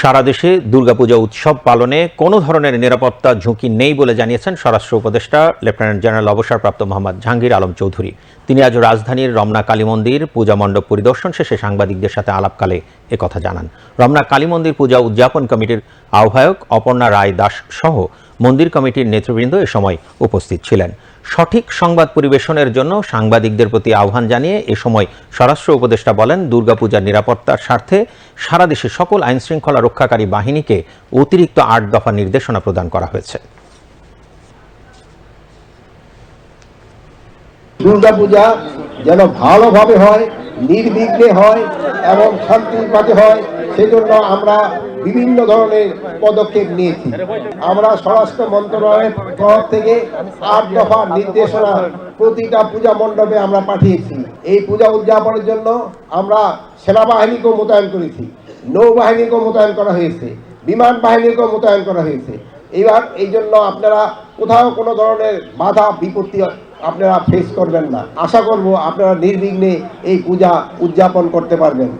সারা দেশে দুর্গাপূজা উৎসব পালনে কোনো ধরনের নিরাপত্তা ঝুঁকি নেই বলে জানিয়েছেন স্বরাষ্ট্র উপদেষ্টা লেফটেন্যান্ট জেনারেল অবসরপ্রাপ্ত মোহাম্মদ জাহাঙ্গীর আলম চৌধুরী। তিনি আজ রাজধানীর রমনা কালী মন্দির পূজা মণ্ডপ পরিদর্শন শেষে সাংবাদিকদের সাথে আলাপকালে একথা জানান। রমনা কালী মন্দির পূজা উদযাপন কমিটির আহ্বায়ক অপর্ণা রায় দাস সহ মন্দির কমিটির নেতৃবৃন্দ এ সময় উপস্থিত ছিলেন। সঠিক সংবাদ পরিবেশনের জন্য সাংবাদিকদের প্রতি আহ্বান জানিয়ে এ সময় স্বরাষ্ট্র উপদেষ্টা বলেন, দুর্গাপূজার নিরাপত্তার স্বার্থে সারা দেশে সকল আইনশৃঙ্খলা রক্ষাকারী বাহিনীকে অতিরিক্ত ৮ দফা নির্দেশনা প্রদান করা হয়েছে। দুর্গাপূজা যেন ভালোভাবে হয়, নির্বিঘ্নে হয় এবং শান্তির মাঝে হয়, সেজন্য আমরা বিভিন্ন ধরনের পদক্ষেপ নিয়েছি। আমরা স্বরাষ্ট্র মন্ত্রণালয়ের তরফ থেকে ৮ দফা নির্দেশনা প্রতিটা পূজা মণ্ডপে আমরা পাঠিয়েছি। এই পূজা উদযাপনের জন্য আমরা সেনাবাহিনীকেও মোতায়েন করেছি, নৌবাহিনীকেও মোতায়েন করা হয়েছে, বিমান বাহিনীকেও মোতায়েন করা হয়েছে। এবার এই জন্য আপনারা কোথাও কোনো ধরনের বাধা বিপত্তি আপনারা ফেস করবেন না। আশা করব আপনারা নির্বিঘ্নে এই পূজা উদযাপন করতে পারবেন।